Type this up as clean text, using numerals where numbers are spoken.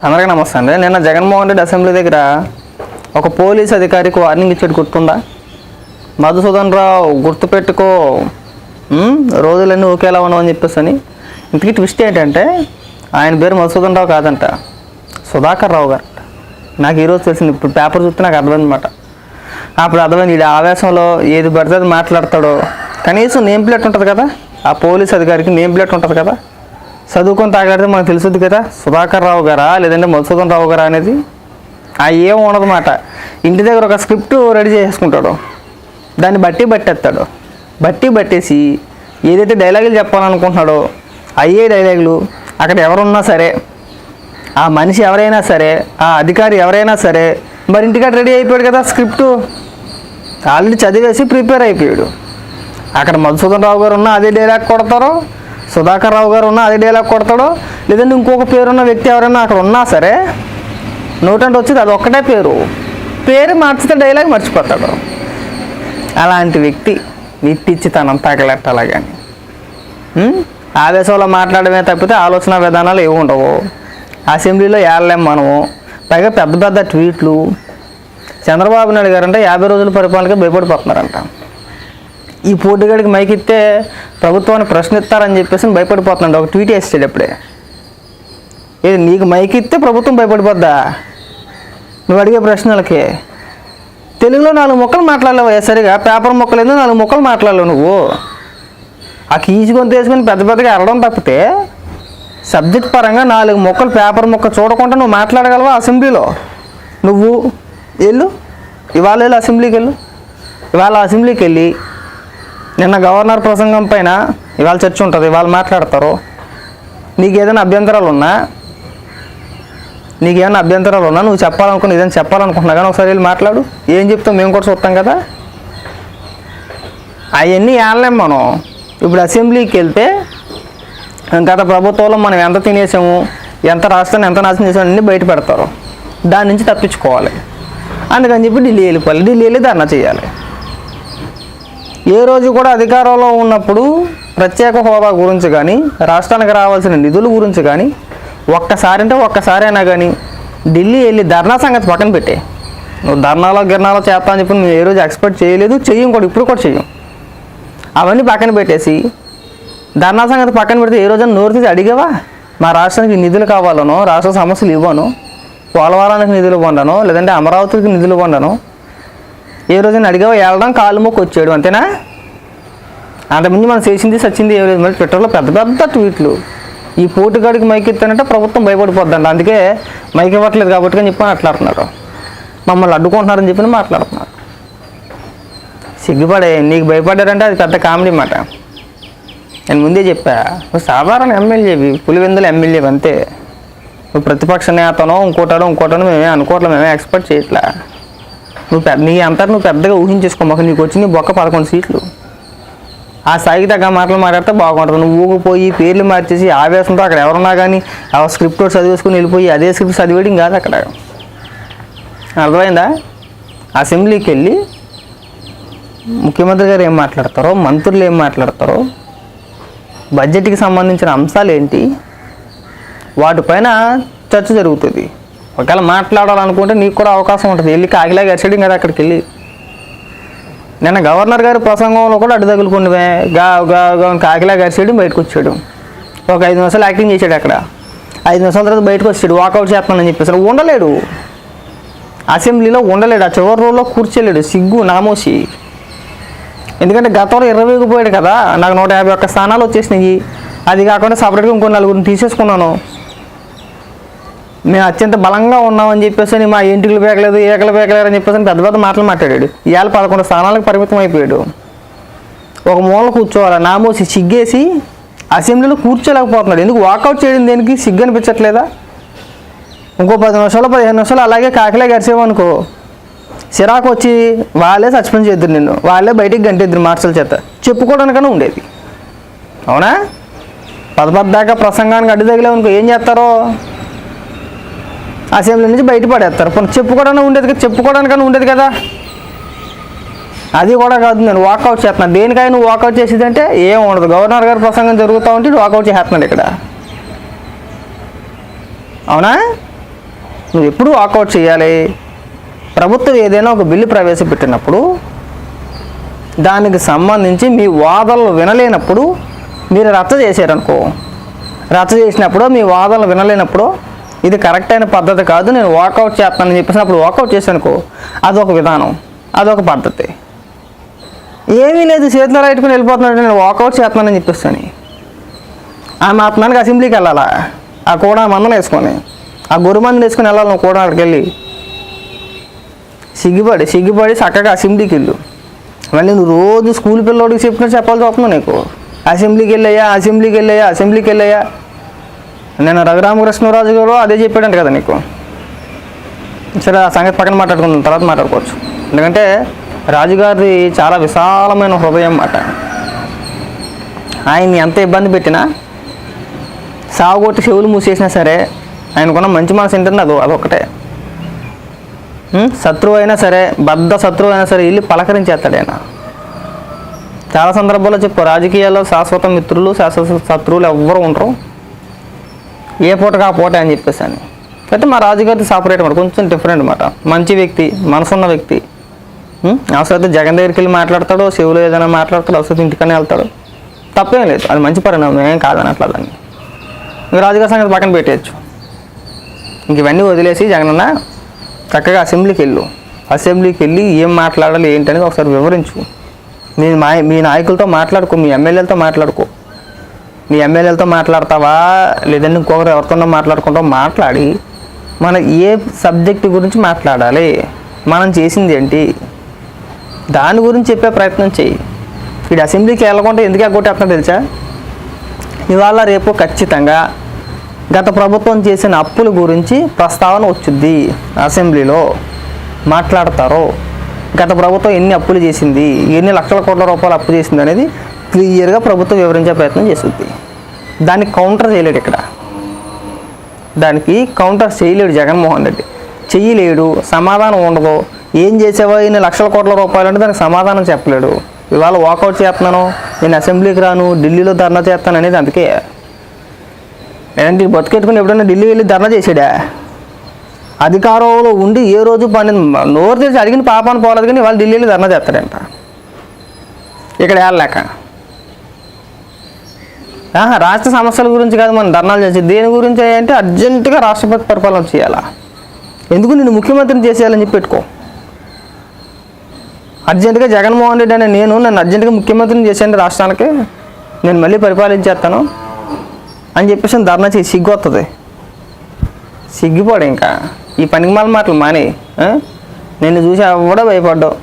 అందరికీ నమస్తే అండి. నిన్న జగన్మోహన్ రెడ్డి అసెంబ్లీ దగ్గర ఒక పోలీస్ అధికారికి వార్నింగ్ ఇచ్చాడు, గుర్తుందా? మధుసూదన్ రావు గుర్తుపెట్టుకో, రోజులన్నీ ఒకేలా ఉండవని చెప్పేసి అని. ఇంతకీ ట్విస్ట్ ఏంటంటే ఆయన పేరు మధుసూదన్ రావు కాదంట, సుధాకర్ రావు గారు. నాకు ఈరోజు తెలిసింది, ఇప్పుడు పేపర్ చూస్తే నాకు అర్థమైందన్నమాట. అప్పుడు అర్థమైంది, ఈ ఆవేశంలో ఏది పడితే అది మాట్లాడతాడో. కనీసం నేమ్ ప్లేట్ ఉంటుంది కదా, ఆ పోలీస్ అధికారికి నేమ్ ప్లేట్ ఉంటుంది కదా, చదువుకొని తాగడితే మనకు తెలుసుద్ది కదా, సుధాకర్ రావు గారా లేదంటే మధుసూదన్ రావు గారా అనేది. ఆ ఏం ఉండదన్నమాట. ఇంటి దగ్గర ఒక స్క్రిప్ట్ రెడీ చేసుకుంటాడు, దాన్ని బట్టేస్తాడు. బట్టేసి ఏదైతే డైలాగులు చెప్పాలనుకుంటున్నాడో అయ్యే డైలాగులు అక్కడ ఎవరున్నా సరే, ఆ మనిషి ఎవరైనా సరే, ఆ అధికారి ఎవరైనా సరే, మరి ఇంటికాడ రెడీ అయిపోయాడు కదా, స్క్రిప్టు ఆల్రెడీ చదివేసి ప్రిపేర్ అయిపోయాడు. అక్కడ మధుసూదన్ రావు గారు ఉన్నా అదే డైలాగ్ కొడతారో, సుధాకర్ రావు గారు ఉన్నా అదే డైలాగ్ కొడతాడో, లేదంటే ఇంకొక పేరున్న వ్యక్తి ఎవరైనా అక్కడ ఉన్నా సరే, నోటంటే వచ్చేది అది ఒక్కటే పేరు మార్చితే డైలాగ్ మర్చిపోతాడు. అలాంటి వ్యక్తి నిట్టిచ్చి తనంతా తగలెట్టాల. కానీ ఆవేశంలో మాట్లాడమే తప్పితే ఆలోచన విధానాలు ఏమి ఉండవు. అసెంబ్లీలో ఏళ్ళేం మనము. పైగా పెద్ద పెద్ద ట్వీట్లు. చంద్రబాబు నాయుడు గారంటే 50 రోజుల పరిపాలనకి భయపడిపోతున్నారంట. ఈ పోటీగాడికి మైక్ ఇస్తే ప్రభుత్వాన్ని ప్రశ్నిస్తారని చెప్పేసి భయపడిపోతున్నాడు. ఒక ట్వీట్ వేసాడు అప్పుడే. ఏది నీకు మైక్ ఇస్తే ప్రభుత్వం భయపడిపోద్దా? నువ్వు అడిగే ప్రశ్నలకి తెలుగులో 4 ముక్కలు మాట్లాడలేవు. సరిగా పేపర్ ముక్కలు ఏందో 4 ముక్కలు మాట్లాడలేవు. నువ్వు ఆ కీజు కొంత వేసుకొని పెద్ద పెద్దగా అరవడం తప్పితే సబ్జెక్ట్ పరంగా 4 ముక్కలు పేపర్ ముక్క చూడకుండా నువ్వు మాట్లాడగలవా అసెంబ్లీలో? నువ్వు ఇవాళ వెళ్ళు అసెంబ్లీకి వెళ్ళు. ఇవాళ అసెంబ్లీకి వెళ్ళి నిన్న గవర్నర్ ప్రసంగం పైన ఇవాళ చర్చ ఉంటుంది, ఇవాళ మాట్లాడతారు. నీకు ఏదైనా అభ్యంతరాలు ఉన్నా నువ్వు చెప్పాలనుకున్నా, ఏదైనా చెప్పాలనుకుంటున్నా కానీ ఒకసారి వెళ్ళి మాట్లాడు. ఏం చెప్తావు మేము కూడా చూస్తాం కదా. అవన్నీ ఏనలేం మనం. ఇప్పుడు అసెంబ్లీకి వెళ్తే గత ప్రభుత్వంలో మనం ఎంత తినేసాము, ఎంత రాష్ట్రాన్ని ఎంత నాశనం చేసాము అన్నీ బయట పెడతారు. దాని నుంచి తప్పించుకోవాలి. అందుకని చెప్పి ఢిల్లీ వెళ్ళిపోవాలి. ఢిల్లీ వెళ్ళి ధర్నా చేయాలి. ఏ రోజు కూడా అధికారంలో ఉన్నప్పుడు ప్రత్యేక హోదా గురించి కానీ, రాష్ట్రానికి రావాల్సిన నిధుల గురించి కానీ ఒక్కసారైనా కానీ ఢిల్లీ వెళ్ళి ధర్నా సంగతి పక్కన పెట్టే. నువ్వు గిర్నాలో చేస్తా అని చెప్పి నువ్వు ఏ రోజు ఎక్స్పెక్ట్ చేయలేదు, చెయ్యం కూడా, ఇప్పుడు కూడా చెయ్యం. అవన్నీ పక్కన పెట్టేసి ధర్నా సంగతి పక్కన పెడితే ఏ రోజైనా నోరు తీసి అడిగావా? మా రాష్ట్రానికి నిధులు కావాలనో, రాష్ట్ర సమస్యలు ఇవ్వను, పోలవరానికి నిధులు పొందను, లేదంటే అమరావతికి నిధులు పొందను ఏ రోజైనా అడిగావా? వెళ్ళడం కాలు మొక్కు వచ్చాడు, అంతేనా? అంతకుముందు మనం చేసింది సచ్చింది ఏం లేదు. మరి ట్విట్టర్లో పెద్ద పెద్ద ట్వీట్లు. ఈ పోటుగాడికి మైక్ ఇస్తానంటే ప్రభుత్వం భయపడిపోద్దండి, అందుకే మైక్ ఇవ్వట్లేదు కాబట్టి అని చెప్పని మాట్లాడుతున్నారు. మమ్మల్ని అడ్డుకుంటున్నారని చెప్పి మాట్లాడుతున్నారు. సిగ్గుపడే. నీకు భయపడ్డారంటే అది పెద్ద కామెడీ మాట. నేను ముందే చెప్పా, నువ్వు సాధారణ ఎమ్మెల్యేవి, పులివెందుల ఎమ్మెల్యేవి అంతే. నువ్వు ప్రతిపక్ష నేతనో ఇంకోటనో మేమే అనుకోవట్లే, మేమే ఎక్స్పెక్ట్ చేయట్లా. నువ్వు నువ్వు పెద్దగా ఊహించేసుకో. మాకు నీకు వచ్చి నీ బొక్క 11 సీట్లు. ఆ స్థాయికి తగ్గ మాటలు మాట్లాడితే బాగుంటుంది. నువ్వు ఊగిపోయి పేర్లు మార్చేసి ఆవేశంతో అక్కడ ఎవరున్నా కానీ ఆ స్క్రిప్ట్ చదివేసుకుని వెళ్ళిపోయి అదే స్క్రిప్ట్ చదివేయడం కాదు అక్కడ. అర్థమైందా? అసెంబ్లీకి వెళ్ళి ముఖ్యమంత్రి గారు ఏం మాట్లాడతారో, మంత్రులు ఏం మాట్లాడతారో, బడ్జెట్కి సంబంధించిన అంశాలు ఏంటి, వాటిపైన చర్చ జరుగుతుంది. ఒకవేళ మాట్లాడాలనుకుంటే నీకు కూడా అవకాశం ఉంటుంది. వెళ్ళి కాకిలాగా ఎరచడం కదా అక్కడికి వెళ్ళి. నిన్న గవర్నర్ గారి ప్రసంగంలో కూడా అడ్డు తగులుకుంటే కాకిలాగా ఎరచడం బయటకు వచ్చాడు. ఒక 5 నిమిషాలు యాక్టింగ్ చేశాడు అక్కడ. 5 నిమిషాల తర్వాత బయటకు వచ్చాడు, వాకౌట్ చేస్తున్నానని చెప్పేసి. ఉండలేడు అసెంబ్లీలో, ఉండలేడు. ఆ చివరి రోజుల్లో కూర్చోలేడు. సిగ్గు నామోసి. ఎందుకంటే గతంలో 20 పోయాడు కదా, నాకు 151 స్థానాలు వచ్చేసినాయి. అది కాకుండా సపరేట్గా ఇంకో 4 తీసేసుకున్నాను. మేము అత్యంత బలంగా ఉన్నామని చెప్పేసి మా ఇంటికి పేకలేదు, ఏకలు పేకలేరు అని చెప్పేసి పెద్ద పెద్ద మాటలు మాట్లాడాడు. ఇవాళ 11 స్థానాలకు పరిమితం అయిపోయాడు. ఒక మూల కూర్చోవాలి. నామోసి సిగ్గేసి అసెంబ్లీలో కూర్చోలేకపోతున్నాడు. ఎందుకు? వాకౌట్ చేయడం దేనికి? సిగ్గు అనిపించట్లేదా? ఇంకో 10 నిమిషాలు 15 నిమిషాలు అలాగే కాకిలా గడిచేవనుకో, సిరాకు వచ్చి వాళ్ళే సస్పెండ్ చేద్దరు, నిన్ను వాళ్ళే బయటికి గంటేద్దరు మార్షల్ చేత. చెప్పుకోవడానికన్నా ఉండేది. అవునా? పదపద్దాకా ప్రసంగానికి అడ్డు తగిలేవనుకో ఏం చేస్తారో, అసెంబ్లీ నుంచి బయటపడేస్తారు. చెప్పుకోవడానికన్నా ఉండేది కదా. అది కూడా కాదు, నేను వాకౌట్ చేస్తున్నాను. దేనికైనా నువ్వు వాకౌట్ చేసేదంటే ఏం ఉండదు. గవర్నర్ గారు ప్రసంగం జరుగుతూ ఉంటే వాకౌట్ చేస్తున్నాడు ఇక్కడ. అవునా? నువ్వు ఎప్పుడు వాకౌట్ చేయాలి. ప్రభుత్వం ఏదైనా ఒక బిల్లు ప్రవేశపెట్టినప్పుడు దానికి సంబంధించి మీ వాదనలు వినలేనప్పుడు మీరు రచ్చ చేశారనుకో, రచ్చ చేసినప్పుడు మీ వాదనలు వినలేనప్పుడు ఇది కరెక్ట్ అయిన పద్ధతి కాదు, నేను వాకౌట్ చేస్తానని చెప్పేసినప్పుడు వాకౌట్ చేశానుకో, అదొక విధానం, అదొక పద్ధతి. ఏమీ లేదు, చేతిలో రైట్టుకుని వెళ్ళిపోతున్నాడు, నేను వాకౌట్ చేస్తున్నానని చెప్పేస్తాను. ఆ మాత్రానికి అసెంబ్లీకి వెళ్ళాలా, ఆ కూడా మందలు వేసుకొని, ఆ గొర్రె మందులు వేసుకొని వెళ్ళాలి. నువ్వు కూడా అక్కడికి వెళ్ళి సిగ్గుపడి చక్కగా అసెంబ్లీకి వెళ్ళు. మళ్ళీ నువ్వు రోజు స్కూల్ పిల్లోడికి చెప్పినట్టు చెప్పాల్సి వస్తున్నావు నీకు. అసెంబ్లీకి వెళ్ళయ్యా. నేను రఘురామకృష్ణరాజు గారు అదే చెప్పాడంట కదా నీకు. సరే, ఆ సంగతి పక్కన మాట్లాడుకుందాం, తర్వాత మాట్లాడుకోవచ్చు. ఎందుకంటే రాజుగారి చాలా విశాలమైన హృదయం అన్నమాట. ఆయన్ని ఎంత ఇబ్బంది పెట్టినా, సాగుగొట్టి చెవులు మూసేసినా సరే ఆయనకున్న మంచి మనసు ఏంటంటే అదొక్కటే. శత్రువు అయినా సరే, బద్ధ శత్రువు అయినా సరే వెళ్ళి పలకరించేస్తాడు ఆయన. చాలా సందర్భాల్లో చెప్పు, రాజకీయాల్లో శాశ్వత మిత్రులు శాశ్వత శత్రువులు ఎవ్వరు ఉండరు, ఏ పూటకు ఆ పూట అని చెప్పేసి అని. అయితే మా రాజుగారిది సపరేట్ అన్నమాట, కొంచెం డిఫరెంట్ అన్నమాట. మంచి వ్యక్తి, మనసున్న వ్యక్తి. అవసరం జగన్ దగ్గరికి వెళ్ళి మాట్లాడతాడు, శివులు ఏదైనా మాట్లాడతాడు, అవసరం ఇంటికనే వెళ్తాడు, తప్పేం లేదు, అది మంచి పరిణామం, ఏం కాదని అట్లా దాన్ని. ఇంక రాజుగారి సంగతి పక్కన పెట్టేయచ్చు. ఇంక ఇవన్నీ వదిలేసి జగనన్న చక్కగా అసెంబ్లీకి వెళ్ళు. అసెంబ్లీకి వెళ్ళి ఏం మాట్లాడాలి ఏంటనేది ఒకసారి వివరించు. మీ నాయకులతో మాట్లాడుకో, మీ ఎమ్మెల్యేలతో మాట్లాడుకో. మీ ఎమ్మెల్యేలతో మాట్లాడతావా లేదంటే ఇంకొకరు ఎవరితోనో మాట్లాడుకుంటావు, మాట్లాడి మన ఏ సబ్జెక్టు గురించి మాట్లాడాలి, మనం చేసింది ఏంటి, దాని గురించి చెప్పే ప్రయత్నం చేయి. వీడు అసెంబ్లీకి వెళ్ళకుండా ఎందుకు ఎగ్గొట్టేస్తున్నా తెలుసా? ఇవాళ రేపు ఖచ్చితంగా గత ప్రభుత్వం చేసిన అప్పుల గురించి ప్రస్తావన వచ్చింది, అసెంబ్లీలో మాట్లాడతారు. గత ప్రభుత్వం ఎన్ని అప్పులు చేసింది, ఎన్ని లక్షల కోట్ల రూపాయలు అప్పు చేసింది అనేది క్లియర్గా ప్రభుత్వం వివరించే ప్రయత్నం చేస్తుంది. దానికి కౌంటర్ చేయలేడు ఇక్కడ, దానికి కౌంటర్ చేయలేడు జగన్మోహన్ రెడ్డి, చెయ్యలేడు, సమాధానం ఉండదు. ఏం చేసావో ఇన్ని లక్షల కోట్ల రూపాయలు అంటే దానికి సమాధానం చెప్పలేడు. ఇవాళ వాకౌట్ చేస్తున్నాను, నేను అసెంబ్లీకి రాను, ఢిల్లీలో ధర్నా చేస్తాను అనేది అందుకే. లేదంటే బతుకెట్టుకుని ఎప్పుడైనా ఢిల్లీ వెళ్ళి ధర్నా చేసాడా? అధికారంలో ఉండి ఏ రోజు పని నోరు తెరిచి అడిగిన పాపాన్ని పోలేదు, కానీ వాళ్ళు ఢిల్లీలో ధర్నా చేస్తాడంట ఇక్కడ వెళ్ళలేక. రాష్ట్ర సమస్యల గురించి కాదు మనం ధర్నాలు చేసి, దేని గురించి అంటే అర్జెంటుగా రాష్ట్రపతి పరిపాలన చేయాలా, ఎందుకు నిన్ను ముఖ్యమంత్రిని చేసేయాలని చెప్పి పెట్టుకో. అర్జెంటుగా జగన్మోహన్ రెడ్డి అనే నన్ను అర్జెంటుగా ముఖ్యమంత్రిని చేసేయండి రాష్ట్రానికి, నేను మళ్ళీ పరిపాలించేస్తాను అని చెప్పేసి ధర్నా చేసి సిగ్గు వస్తుంది. సిగ్గిపోడు ఇంకా ఈ పనికి మాల మాటలు మాని. నిన్ను చూసి ఎవడో భయపడ్డావు.